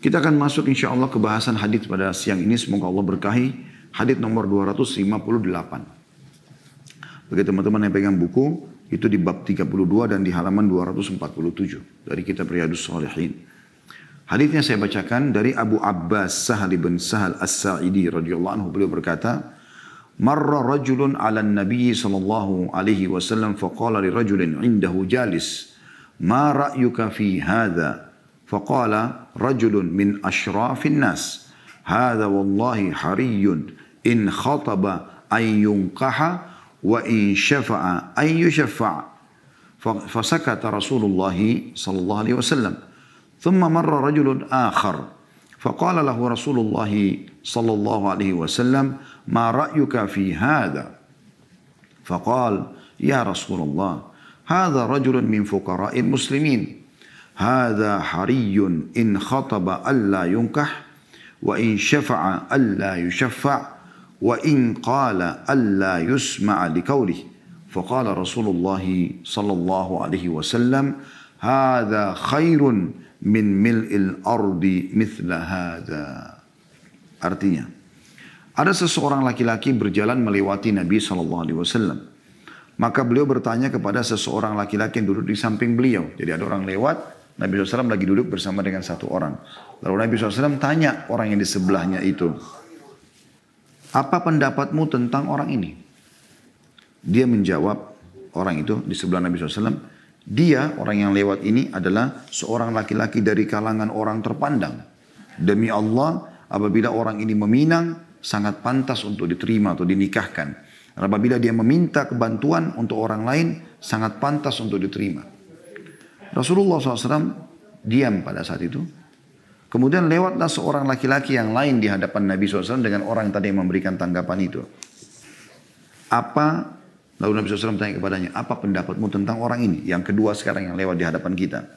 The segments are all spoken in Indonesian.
Kita akan masuk insya Allah ke bahasan hadits pada siang ini. Semoga Allah berkahi. Hadits nomor 258. Bagi teman-teman yang pegang buku, itu di bab 32 dan di halaman 247 dari kitab Riyadhus Shalihin. Haditsnya saya bacakan dari Abu Abbas Sahal bin Sahal As-Sa'idi radhiyallahu anhu. Beliau berkata, "Marra rajulun 'ala an-nabiy sallallahu alaihi wasallam faqala li rajulin 'indahu jalis, ma ra'yuka fi hadha?" Faqala rajulun min ashrafin nas, "Hadha wallahi hariyun in khataba an yunqaha wa in syafa'a an yushaffa'a." Fasakata Rasulullah sallallahu alaihi wasallam. Thumma marra rajulun akhar. Faqala lahu Rasulullah sallallahu alaihi wasallam, "Ma ra'yuka fi hadha?" Faqala, "Ya Rasulullah, hadha rajulun min fuqara'il muslimin. Hadha hariyun in khataba alla yunkah wa in syafa'a alla yushaffa' wa in qala alla yusma'a liqawlihi." Faqala Rasulullah sallallahu alaihi wasallam, "Hadha khairun min mil'il ardi mithla hadha." Artinya, ada seseorang laki-laki berjalan melewati Nabi sallallahu alaihi wasallam. Maka beliau bertanya kepada seseorang laki-laki yang duduk di samping beliau. Jadi ada orang lewat, Nabi SAW lagi duduk bersama dengan satu orang. Lalu Nabi SAW tanya orang yang di sebelahnya itu, "Apa pendapatmu tentang orang ini?" Dia menjawab, orang itu di sebelah Nabi SAW, dia orang yang lewat ini adalah seorang laki-laki dari kalangan orang terpandang. Demi Allah, apabila orang ini meminang, sangat pantas untuk diterima atau dinikahkan. Dan apabila dia meminta kebantuan untuk orang lain, sangat pantas untuk diterima. Rasulullah SAW diam pada saat itu. Kemudian lewatlah seorang laki-laki yang lain di hadapan Nabi SAW dengan orang yang tadi memberikan tanggapan itu. Lalu Nabi SAW tanya kepadanya, "Apa pendapatmu tentang orang ini?" Yang kedua sekarang yang lewat di hadapan kita.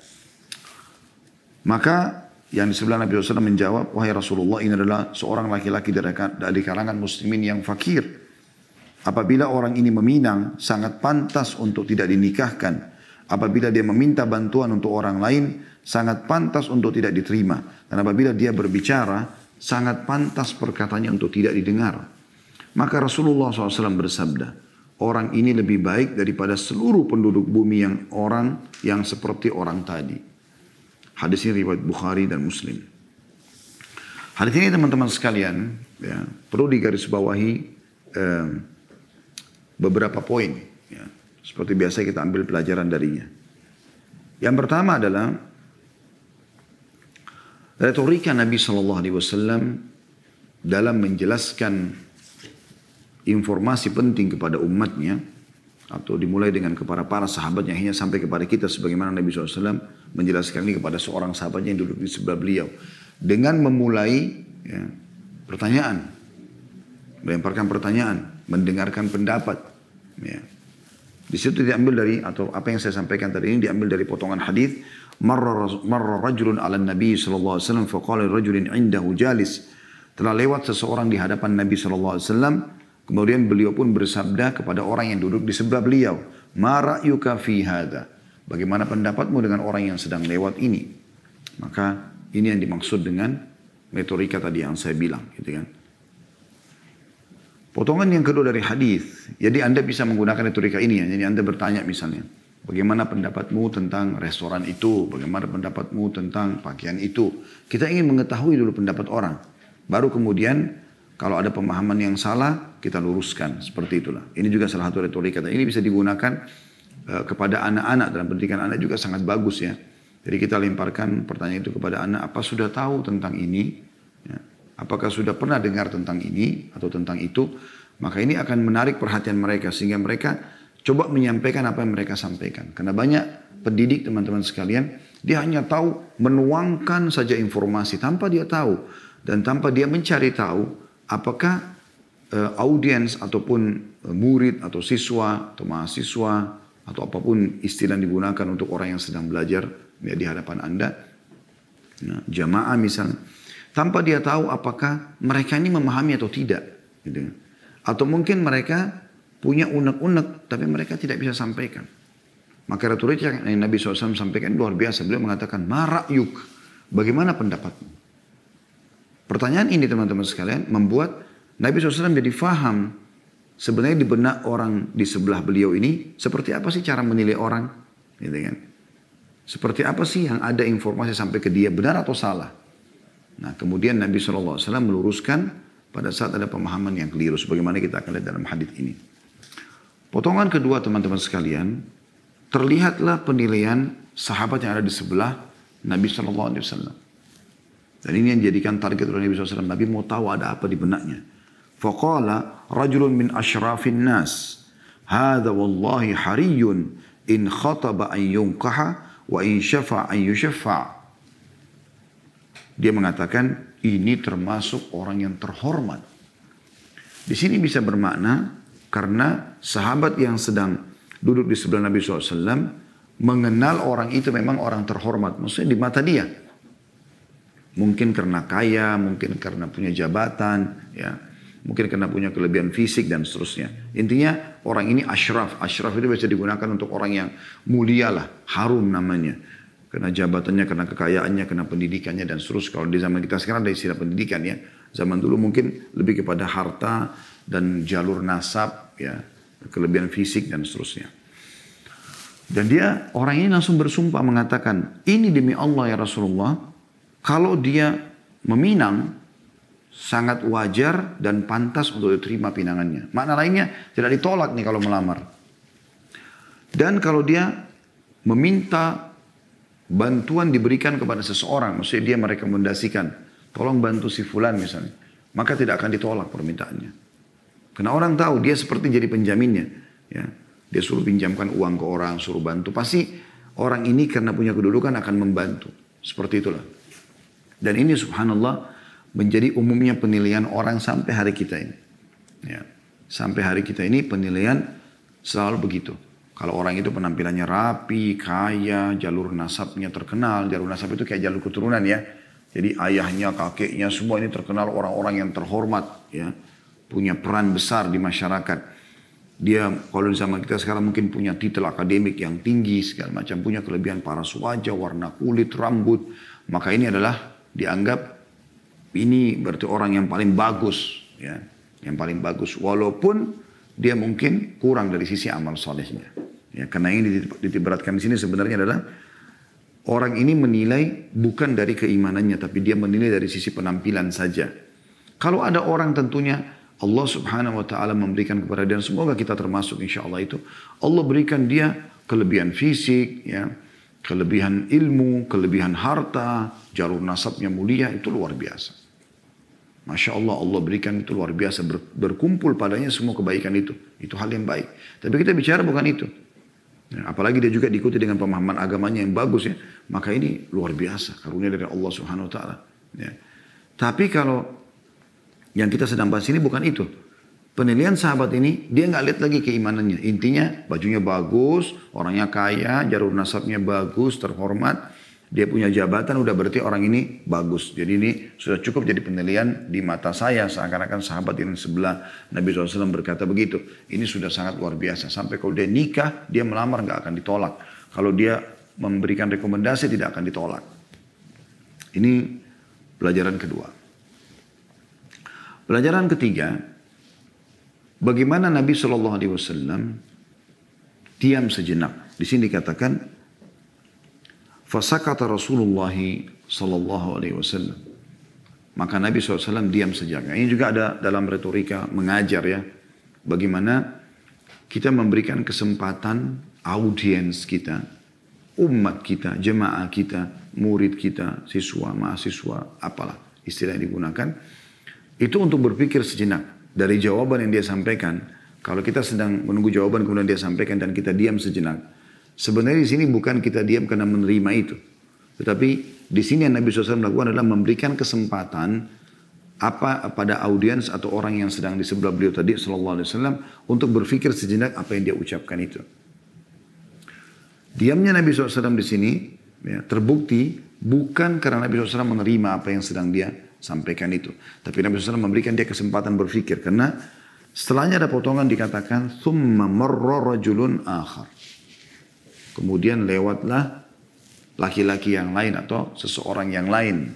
Maka yang di sebelah Nabi SAW menjawab, "Wahai Rasulullah, ini adalah seorang laki-laki dari kalangan muslimin yang fakir. Apabila orang ini meminang, sangat pantas untuk tidak dinikahkan. Apabila dia meminta bantuan untuk orang lain, sangat pantas untuk tidak diterima. Dan apabila dia berbicara, sangat pantas perkataannya untuk tidak didengar." Maka Rasulullah SAW bersabda, "Orang ini lebih baik daripada seluruh penduduk bumi yang seperti orang tadi." Hadis ini riwayat Bukhari dan Muslim. Hadis ini teman-teman sekalian, ya, perlu digarisbawahi beberapa poin. Ya. Seperti biasa kita ambil pelajaran darinya. Yang pertama adalah retorika Nabi SAW dalam menjelaskan informasi penting kepada umatnya, atau dimulai dengan kepada para sahabat yang hanya sampai kepada kita, sebagaimana Nabi SAW menjelaskan ini kepada seorang sahabatnya yang duduk di sebelah beliau. Dengan memulai pertanyaan, melemparkan pertanyaan, mendengarkan pendapat. Ya. Di situ diambil dari, atau apa yang saya sampaikan tadi ini diambil dari potongan hadis. Marra rajulun 'ala Nabi sallallahu alaihi wasallam faqala rajulin 'indahu jalis. Telah lewat seseorang di hadapan Nabi sallallahu alaihi wasallam, kemudian beliau pun bersabda kepada orang yang duduk di sebelah beliau, "Ma ra'yuka fi hadha?" Bagaimana pendapatmu dengan orang yang sedang lewat ini? Maka ini yang dimaksud dengan retorika tadi yang saya bilang, gitu kan. Potongan yang kedua dari hadis, jadi Anda bisa menggunakan retorika ini ya. Jadi Anda bertanya misalnya, bagaimana pendapatmu tentang restoran itu? Bagaimana pendapatmu tentang pakaian itu? Kita ingin mengetahui dulu pendapat orang. Baru kemudian kalau ada pemahaman yang salah, kita luruskan. Seperti itulah. Ini juga salah satu retorika. Ini bisa digunakan kepada anak-anak. Dalam pendidikan anak juga sangat bagus ya. Jadi kita lemparkan pertanyaan itu kepada anak, apa sudah tahu tentang ini? Ya. Apakah sudah pernah dengar tentang ini atau tentang itu? Maka ini akan menarik perhatian mereka sehingga mereka coba menyampaikan apa yang mereka sampaikan. Karena banyak pendidik teman-teman sekalian, dia hanya tahu menuangkan saja informasi tanpa dia tahu dan tanpa dia mencari tahu apakah audiens ataupun murid atau siswa atau mahasiswa atau apapun istilah yang digunakan untuk orang yang sedang belajar ya, di hadapan Anda, ya, jamaah misalnya. Tanpa dia tahu apakah mereka ini memahami atau tidak. Gitu. Atau mungkin mereka punya unek-unek tapi mereka tidak bisa sampaikan. Maka retorika yang Nabi SAW sampaikan luar biasa. Beliau mengatakan, "Ma ra'yuk?" Bagaimana pendapatmu? Pertanyaan ini teman-teman sekalian membuat Nabi SAW jadi faham sebenarnya di benak orang di sebelah beliau ini seperti apa sih cara menilai orang, gitu kan? Seperti apa sih yang ada informasi sampai ke dia, benar atau salah? Nah kemudian Nabi SAW meluruskan pada saat ada pemahaman yang keliru, sebagaimana kita akan lihat dalam hadis ini. Potongan kedua teman-teman sekalian, terlihatlah penilaian sahabat yang ada di sebelah Nabi SAW. Dan ini yang dijadikan target oleh Nabi SAW. Nabi mau tahu ada apa di benaknya. Faqala rajulun min ashrafin nas. Hadha wallahi hariyun in khataba an yunkaha wa in syafa' an yushaffa'. Dia mengatakan ini termasuk orang yang terhormat. Di sini bisa bermakna karena sahabat yang sedang duduk di sebelah Nabi SAW mengenal orang itu memang orang terhormat. Maksudnya di mata dia. Mungkin karena kaya, mungkin karena punya jabatan, ya, mungkin karena punya kelebihan fisik dan seterusnya. Intinya orang ini ashraf. Ashraf itu bisa digunakan untuk orang yang mulia lah, harum namanya. Karena jabatannya, karena kekayaannya, karena pendidikannya dan seterusnya. Kalau di zaman kita sekarang ada istilah pendidikan ya. Zaman dulu mungkin lebih kepada harta dan jalur nasab, ya, kelebihan fisik dan seterusnya. Dan dia orang ini langsung bersumpah mengatakan, ini demi Allah ya Rasulullah. Kalau dia meminang, sangat wajar dan pantas untuk diterima pinangannya. Makna lainnya, tidak ditolak nih kalau melamar. Dan kalau dia meminta bantuan diberikan kepada seseorang, maksudnya dia merekomendasikan, tolong bantu si fulan misalnya, maka tidak akan ditolak permintaannya. Karena orang tahu dia seperti jadi penjaminnya. Ya. Dia suruh pinjamkan uang ke orang, suruh bantu. Pasti orang ini karena punya kedudukan akan membantu. Seperti itulah. Dan ini subhanallah menjadi umumnya penilaian orang sampai hari kita ini. Ya. Sampai hari kita ini penilaian selalu begitu. Kalau orang itu penampilannya rapi, kaya, jalur nasabnya terkenal. Jalur nasab itu kayak jalur keturunan ya. Jadi ayahnya, kakeknya semua ini terkenal orang-orang yang terhormat. Ya. Punya peran besar di masyarakat. Dia kalau di zaman kita sekarang mungkin punya titel akademik yang tinggi segala macam. Punya kelebihan paras wajah, warna kulit, rambut. Maka ini adalah dianggap ini berarti orang yang paling bagus, ya, yang paling bagus. Walaupun dia mungkin kurang dari sisi amal solehnya, ya, karena ini ditiberatkan di sini sebenarnya adalah orang ini menilai bukan dari keimanannya, tapi dia menilai dari sisi penampilan saja. Kalau ada orang tentunya Allah Subhanahu Wa Taala memberikan kepada dia, semoga kita termasuk insya Allah itu. Allah berikan dia kelebihan fisik, ya. Kelebihan ilmu, kelebihan harta, jalur nasabnya mulia, itu luar biasa. Masya Allah, Allah berikan itu luar biasa. Berkumpul padanya semua kebaikan itu. Itu hal yang baik. Tapi kita bicara bukan itu. Ya, apalagi dia juga diikuti dengan pemahaman agamanya yang bagus ya. Maka ini luar biasa. Karunia dari Allah Subhanahu Wa Taala. Ya. Tapi kalau yang kita sedang bahas ini bukan itu. Penilaian sahabat ini, dia nggak lihat lagi keimanannya. Intinya, bajunya bagus, orangnya kaya, jalur nasabnya bagus, terhormat. Dia punya jabatan, udah berarti orang ini bagus. Jadi ini sudah cukup jadi penilaian di mata saya. Seakan-akan sahabat yang sebelah Nabi SAW berkata begitu. Ini sudah sangat luar biasa. Sampai kalau dia nikah, dia melamar nggak akan ditolak. Kalau dia memberikan rekomendasi, tidak akan ditolak. Ini pelajaran kedua. Pelajaran ketiga, bagaimana Nabi SAW diam sejenak. Di sini dikatakan, fasakata Rasulullah SAW. Maka Nabi SAW diam sejenak. Ini juga ada dalam retorika mengajar ya. Bagaimana kita memberikan kesempatan audiens kita, umat kita, jemaah kita, murid kita, siswa, mahasiswa, apalah istilah yang digunakan. Itu untuk berpikir sejenak. Dari jawaban yang dia sampaikan, kalau kita sedang menunggu jawaban kemudian dia sampaikan dan kita diam sejenak. Sebenarnya di sini bukan kita diam karena menerima itu. Tetapi di sini yang Nabi SAW lakukan adalah memberikan kesempatan apa pada audiens atau orang yang sedang di sebelah beliau tadi SAW untuk berpikir sejenak apa yang dia ucapkan itu. Diamnya Nabi SAW di sini ya, terbukti bukan karena Nabi SAW menerima apa yang sedang dia sampaikan itu. Tapi Nabi SAW memberikan dia kesempatan berpikir. Karena setelahnya ada potongan dikatakan, ثُمَّ مَرَّ رَجُلٌ آخَرُ. Kemudian lewatlah laki-laki yang lain atau seseorang yang lain.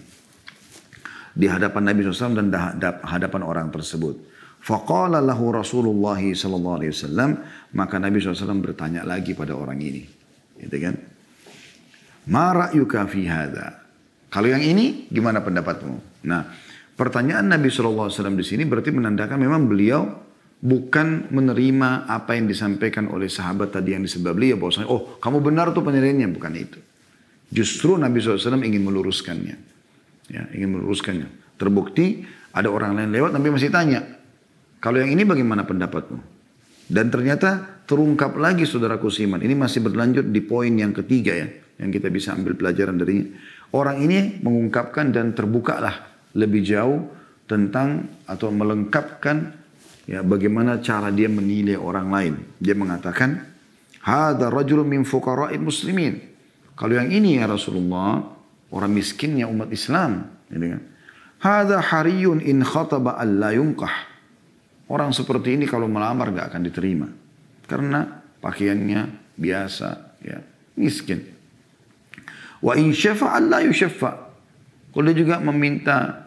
di hadapan Nabi SAW dan hadapan orang tersebut. Faqala lahu Rasulullah SAW, maka Nabi SAW bertanya lagi pada orang ini. Gitu kan? Ma ra'yuka fi hadha? Kalau yang ini gimana pendapatmu? Nah, pertanyaan Nabi SAW di sini berarti menandakan memang beliau bukan menerima apa yang disampaikan oleh sahabat tadi yang disebut beliau. Bahwasanya, oh kamu benar tuh penilaiannya. Bukan itu. Justru Nabi SAW ingin meluruskannya. Ya, ingin meluruskannya. Terbukti ada orang lain lewat, Nabi masih tanya. Kalau yang ini bagaimana pendapatmu? Dan ternyata terungkap lagi saudaraku seiman. Ini masih berlanjut di poin yang ketiga ya. Yang kita bisa ambil pelajaran darinya. Orang ini mengungkapkan dan terbukalah lebih jauh tentang atau melengkapkan ya bagaimana cara dia menilai orang lain. Dia mengatakan, "Hadza rajulun min fuqara'il muslimin." Kalau yang ini ya Rasulullah, orang miskinnya umat Islam, gitu kan. "Hadza hariyun in khataba alla yunqah." Orang seperti ini kalau melamar enggak akan diterima. Karena pakaiannya biasa, ya, miskin. Wa in syafa'a alla yusyaffa. Kalau dia juga meminta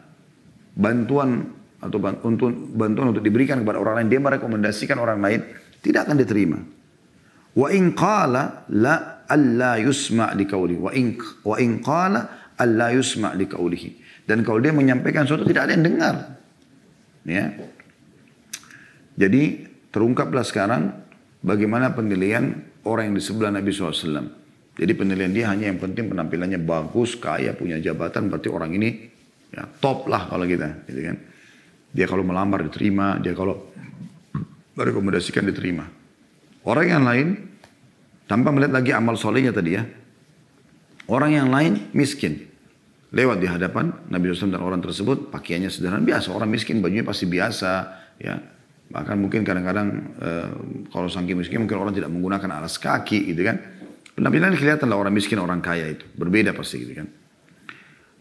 bantuan atau bantuan untuk diberikan kepada orang lain, dia merekomendasikan orang lain, tidak akan diterima. Wa in qala la alla yusma' li qawlihi wa in qala alla yusma' li qawlihi. Dan kalau dia menyampaikan sesuatu tidak ada yang dengar. Ya. Jadi terungkaplah sekarang bagaimana penilaian orang yang di sebelah Nabi SAW. Jadi penilaian dia hanya yang penting penampilannya bagus, kaya, punya jabatan, berarti orang ini ya, top lah kalau kita, gitu kan. Dia kalau melamar diterima, dia kalau merekomendasikan diterima. Orang yang lain, tanpa melihat lagi amal solehnya tadi ya, orang yang lain miskin, lewat di hadapan Nabi SAW dan orang tersebut, pakaiannya sederhana, biasa, orang miskin bajunya pasti biasa, ya. Bahkan mungkin kadang-kadang kalau saking miskin mungkin orang tidak menggunakan alas kaki, gitu kan. Penampilannya kelihatan lah orang miskin, orang kaya itu. Berbeda pasti gitu kan.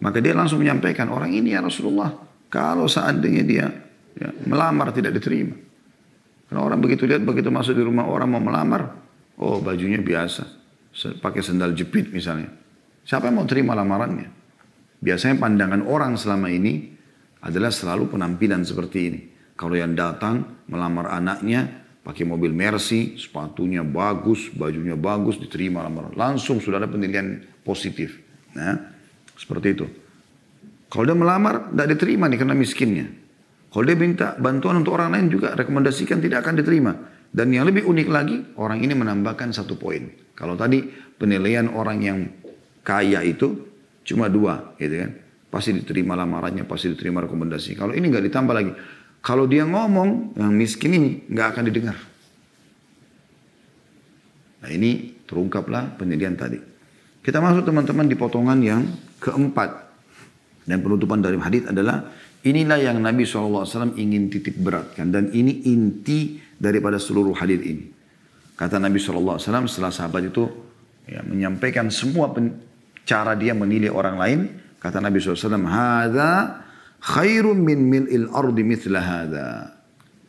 Maka dia langsung menyampaikan, orang ini ya Rasulullah, kalau seandainya dia ya, melamar tidak diterima. Karena orang begitu lihat, begitu masuk di rumah orang mau melamar, oh bajunya biasa. Pakai sendal jepit misalnya. Siapa yang mau terima lamarannya? Biasanya pandangan orang selama ini adalah selalu penampilan seperti ini. Kalau yang datang melamar anaknya, pakai mobil Mercy, sepatunya bagus, bajunya bagus, diterima lamaran. Langsung sudah ada penilaian positif. Nah, seperti itu. Kalau dia melamar, tidak diterima nih karena miskinnya. Kalau dia minta bantuan untuk orang lain juga, rekomendasikan tidak akan diterima. Dan yang lebih unik lagi, orang ini menambahkan satu poin. Kalau tadi penilaian orang yang kaya itu cuma 2, gitu kan. Pasti diterima lamarannya, pasti diterima rekomendasi. Kalau ini nggak ditambah lagi. Kalau dia ngomong, yang miskin ini nggak akan didengar. Nah ini terungkaplah penilaian tadi. Kita masuk teman-teman di potongan yang keempat. Dan penutupan dari hadis adalah, inilah yang Nabi SAW ingin titik beratkan. Dan ini inti daripada seluruh hadis ini. Kata Nabi SAW setelah sahabat itu ya, menyampaikan semua cara dia menilai orang lain. Kata Nabi SAW, Hada khairun min mil'il ardi mithla hadha.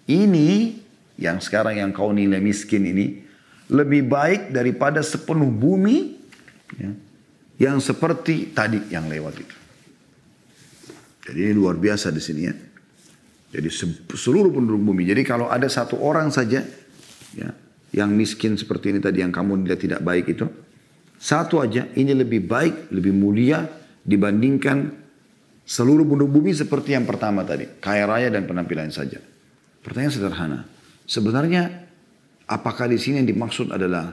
Ini yang sekarang yang kau nilai miskin ini lebih baik daripada sepenuh bumi ya, yang seperti tadi yang lewat itu. Jadi ini luar biasa di sini ya. Jadi seluruh penduduk bumi. Jadi kalau ada satu orang saja ya, yang miskin seperti ini tadi yang kamu nilai tidak baik itu, satu aja ini lebih baik, lebih mulia dibandingkan seluruh penduduk bumi seperti yang pertama tadi. Kaya raya dan penampilan saja. Pertanyaan sederhana. Sebenarnya apakah di sini yang dimaksud adalah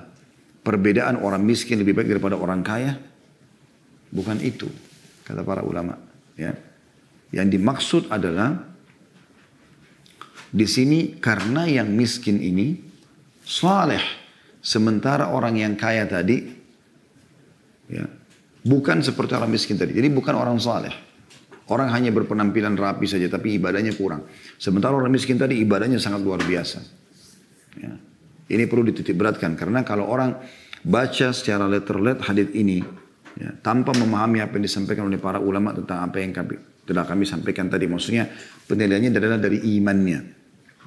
perbedaan orang miskin lebih baik daripada orang kaya? Bukan itu. Kata para ulama. Ya. Yang dimaksud adalah di sini karena yang miskin ini saleh. Sementara orang yang kaya tadi ya, bukan seperti orang miskin tadi. Jadi bukan orang saleh. Orang hanya berpenampilan rapi saja, tapi ibadahnya kurang. Sementara orang miskin tadi ibadahnya sangat luar biasa. Ya. Ini perlu dititik beratkan. Karena kalau orang baca secara letter-let hadits ini, ya, tanpa memahami apa yang disampaikan oleh para ulama tentang apa yang telah kami sampaikan tadi. Maksudnya penilaiannya adalah dari imannya.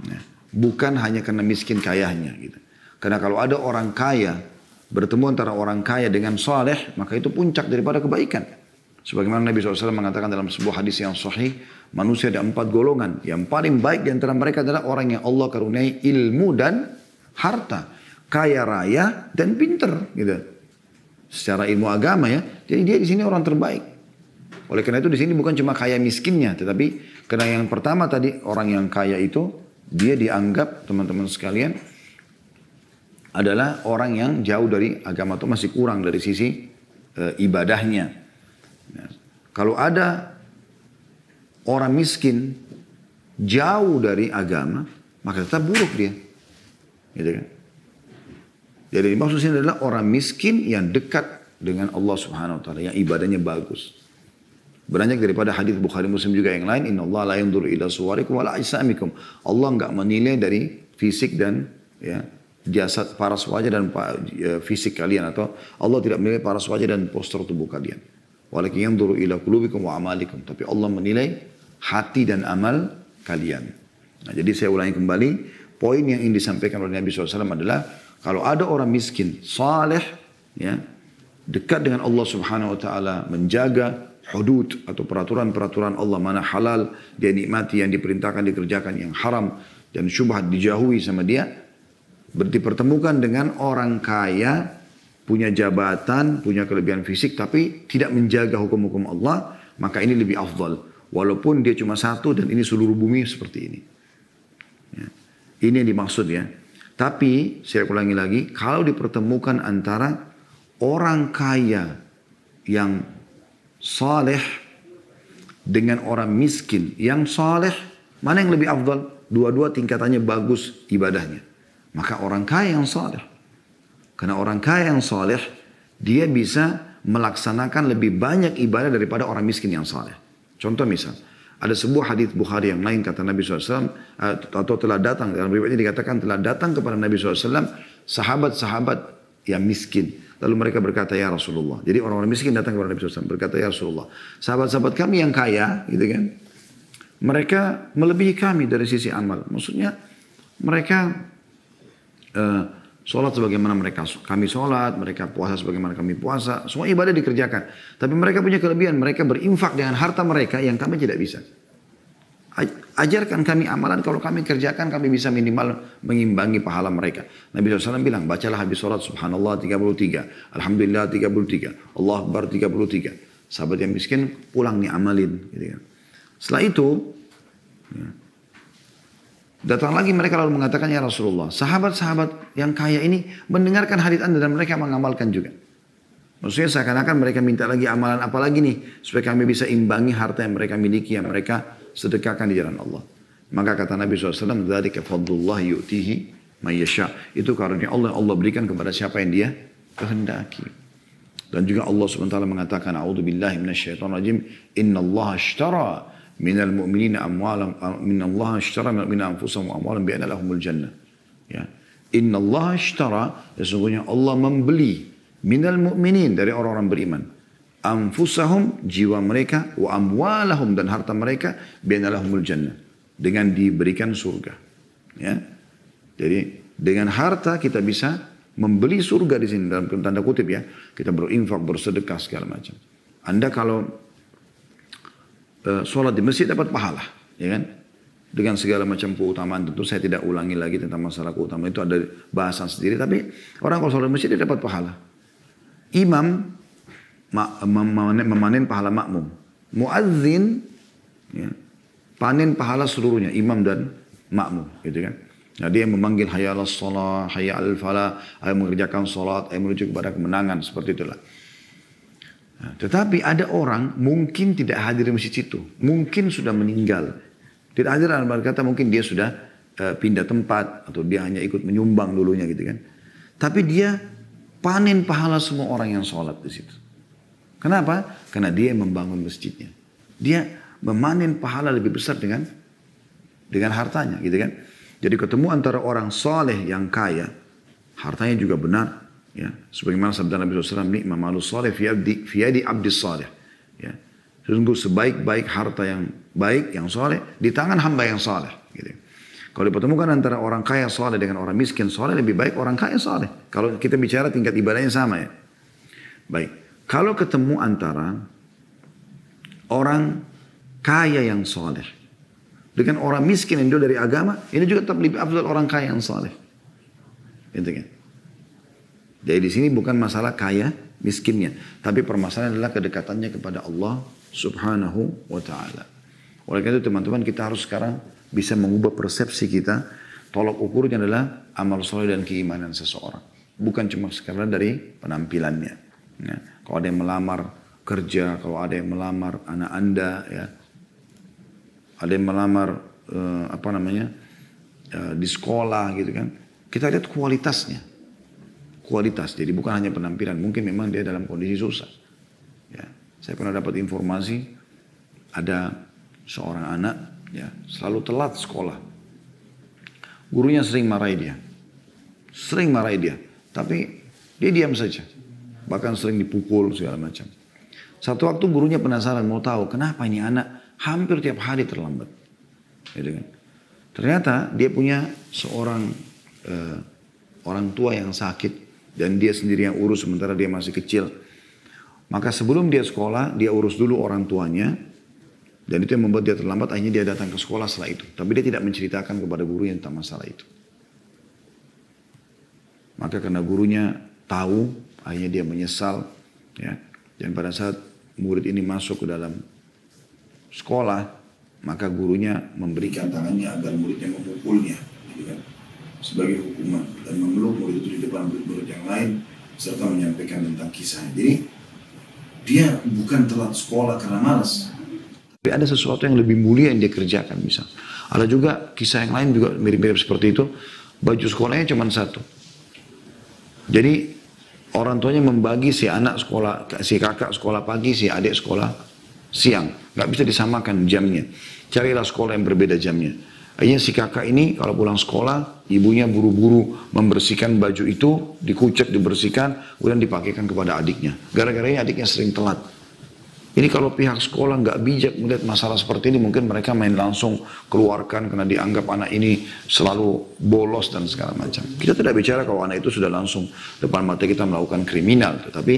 Ya. Bukan hanya karena miskin kayanya. Gitu. Karena kalau ada orang kaya, bertemu antara orang kaya dengan saleh, maka itu puncak daripada kebaikan. Sebagaimana Nabi SAW mengatakan dalam sebuah hadis yang sahih, manusia ada 4 golongan. Yang paling baik di antara mereka adalah orang yang Allah karuniai ilmu dan harta. Kaya raya dan pinter. Gitu. Secara ilmu agama ya. Jadi dia di sini orang terbaik. Oleh karena itu di sini bukan cuma kaya miskinnya. Tetapi karena yang pertama tadi orang yang kaya itu, dia dianggap teman-teman sekalian adalah orang yang jauh dari agama itu masih kurang dari sisi ibadahnya. Nah, kalau ada orang miskin jauh dari agama, maka tetap buruk dia. Gitu kan? Jadi maksudnya adalah orang miskin yang dekat dengan Allah Subhanahu wa taala, yang ibadahnya bagus. Beranjak daripada hadis Bukhari Muslim juga yang lain, innallaha la yanzuru ila suwarikum wala ajsamikum. Allah enggak menilai dari fisik dan ya jasad, paras wajah dan fisik kalian, atau Allah tidak menilai paras wajah dan postur tubuh kalian. Walakin yanzuru ila qulubikum wa amalikum. Tapi Allah menilai hati dan amal kalian. Nah, jadi saya ulangi kembali, poin yang ingin disampaikan oleh Nabi SAW adalah kalau ada orang miskin, saleh, ya, dekat dengan Allah Subhanahu Wa Taala, menjaga hudud atau peraturan-peraturan Allah, mana halal dia nikmati, yang diperintahkan dikerjakan, yang haram dan syubhat dijauhi sama dia, dipertemukan dengan orang kaya, punya jabatan, punya kelebihan fisik, tapi tidak menjaga hukum-hukum Allah, maka ini lebih afdal. Walaupun dia cuma satu dan ini seluruh bumi seperti ini. Ya. Ini yang dimaksud ya. Tapi saya ulangi lagi, kalau dipertemukan antara orang kaya yang saleh dengan orang miskin yang saleh, mana yang lebih afdal? Dua-dua tingkatannya bagus ibadahnya. Maka orang kaya yang saleh. Karena orang kaya yang saleh, dia bisa melaksanakan lebih banyak ibadah daripada orang miskin yang saleh. Contoh misal, ada sebuah hadis Bukhari yang lain, kata Nabi SAW, atau telah datang, dalam riwayatnya dikatakan telah datang kepada Nabi SAW, sahabat-sahabat yang miskin. Lalu mereka berkata, ya Rasulullah. Jadi orang-orang miskin datang kepada Nabi SAW, berkata, ya Rasulullah, sahabat-sahabat kami yang kaya, gitu kan, mereka melebihi kami dari sisi amal. Maksudnya, mereka sholat sebagaimana kami sholat, mereka puasa sebagaimana kami puasa, semua ibadah dikerjakan. Tapi mereka punya kelebihan, mereka berinfak dengan harta mereka yang kami tidak bisa. Ajarkan kami amalan, kalau kami kerjakan kami bisa minimal mengimbangi pahala mereka. Nabi SAW bilang, bacalah habis sholat subhanallah 33, alhamdulillah 33, Allah Akbar 33. Sahabat yang miskin pulang nih amalin. Gitu kan. Setelah itu, ya, datang lagi mereka lalu mengatakan, ya Rasulullah, sahabat-sahabat yang kaya ini mendengarkan hadits Anda dan mereka mengamalkan juga. Maksudnya seakan-akan mereka minta lagi amalan apa lagi nih, supaya kami bisa imbangi harta yang mereka miliki, yang mereka sedekahkan di jalan Allah. Maka kata Nabi SAW, dzalika fadlullah yu'tihi may yasha. Itu karunia Allah yang Allah berikan kepada siapa yang dia kehendaki. Dan juga Allah SWT mengatakan, a'udzubillahi minasyaitonirrajim, innallaha ashtara minal mu'minina amwalam, minallaha ashtara min anfusihim wa amwalam bi anna lahumul jannah. Ya. Innallaha ashtara, sesungguhnya Allah membeli minal mu'minin, dari orang-orang beriman, anfusahum, jiwa mereka, wa amwalahum, dan harta mereka, bi anna lahumul jannah, dengan diberikan surga. Ya. Jadi dengan harta kita bisa membeli surga di sini, dalam tanda kutip ya. Kita berinfak, bersedekah segala macam. Anda kalau sholat di masjid dapat pahala, ya kan? Dengan segala macam keutamaan. Tentu saya tidak ulangi lagi tentang masalah keutamaan, itu ada bahasan sendiri. Tapi orang kalau sholat di masjid dia dapat pahala. Imam memanen pahala makmum. Muadzin ya, panen pahala seluruhnya, imam dan makmum, gitu kan? Nah, dia memanggil hayya 'alas shalah, hayya 'alal falah, ayo mengerjakan salat, ayo menuju kepada kemenangan, seperti itulah. Nah, tetapi ada orang mungkin tidak hadir di masjid itu, mungkin sudah meninggal. Tidak hadir dalam kata mungkin dia sudah pindah tempat atau dia hanya ikut menyumbang dulunya gitu kan. Tapi dia panen pahala semua orang yang sholat di situ. Kenapa? Karena dia yang membangun masjidnya. Dia memanen pahala lebih besar dengan hartanya gitu kan. Jadi ketemu antara orang saleh yang kaya, hartanya juga benar. Ya, sebagaimana sabda Nabi SAW, ni'ma malus salih fi yadi abdis salih. Ya, sungguh sebaik-baik harta yang baik, yang saleh, di tangan hamba yang saleh. Gitu. Kalau dipertemukan antara orang kaya saleh dengan orang miskin saleh, lebih baik orang kaya saleh. Kalau kita bicara tingkat ibadahnya sama ya. Baik, kalau ketemu antara orang kaya yang soleh. Dengan orang miskin yang jauh dari agama, ini juga tetap lebih afdal orang kaya yang soleh. Gitu kan? Jadi di sini bukan masalah kaya miskinnya, tapi permasalahan adalah kedekatannya kepada Allah Subhanahu wa taala. Oleh karena itu teman-teman, kita harus sekarang bisa mengubah persepsi kita. Tolak ukurnya adalah amal soleh dan keimanan seseorang, bukan cuma sekadar dari penampilannya. Ya. Kalau ada yang melamar kerja, kalau ada yang melamar anak Anda, ya, ada yang melamar di sekolah gitu kan, kita lihat kualitasnya. Kualitas, jadi bukan hanya penampilan. Mungkin memang dia dalam kondisi susah. Ya. Saya pernah dapat informasi, ada seorang anak ya selalu telat sekolah. Gurunya sering marahi dia. Sering marahi dia. Tapi dia diam saja. Bahkan sering dipukul segala macam. Satu waktu gurunya penasaran mau tahu kenapa ini anak hampir tiap hari terlambat. Gitu kan. Ternyata dia punya seorang orang tua yang sakit. Dan dia sendiri yang urus sementara dia masih kecil. Maka sebelum dia sekolah, dia urus dulu orang tuanya. Dan itu yang membuat dia terlambat, akhirnya dia datang ke sekolah setelah itu. Tapi dia tidak menceritakan kepada gurunya tentang masalah itu. Maka karena gurunya tahu, akhirnya dia menyesal. Ya. Dan pada saat murid ini masuk ke dalam sekolah, maka gurunya memberikan tangannya agar muridnya memukulnya. Gitu kan, sebagai hukuman. Dan memeluk murid itu di depan murid-murid yang lain, serta menyampaikan tentang kisahnya. Jadi, dia bukan telat sekolah karena malas. Tapi ada sesuatu yang lebih mulia yang dia kerjakan misal. Ada juga kisah yang lain juga mirip-mirip seperti itu. Baju sekolahnya cuma satu. Jadi orang tuanya membagi si anak sekolah, si kakak sekolah pagi, si adik sekolah siang. Gak bisa disamakan jamnya. Carilah sekolah yang berbeda jamnya. Akhirnya si kakak ini kalau pulang sekolah, ibunya buru-buru membersihkan baju itu, dikucek, dibersihkan, kemudian dipakaikan kepada adiknya. Gara-gara ini adiknya sering telat. Ini kalau pihak sekolah nggak bijak melihat masalah seperti ini, mungkin mereka main langsung keluarkan karena dianggap anak ini selalu bolos dan segala macam. Kita tidak bicara kalau anak itu sudah langsung depan mata kita melakukan kriminal, tetapi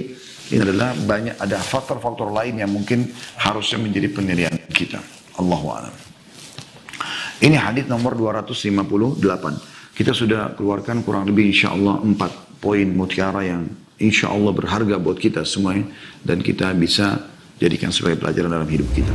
ini adalah ada faktor-faktor lain yang mungkin harusnya menjadi penilaian kita. Allahu a'lam. Ini hadis nomor 258. Kita sudah keluarkan kurang lebih insya Allah 4 poin mutiara yang insya Allah berharga buat kita semuanya dan kita bisa jadikan sebagai pelajaran dalam hidup kita.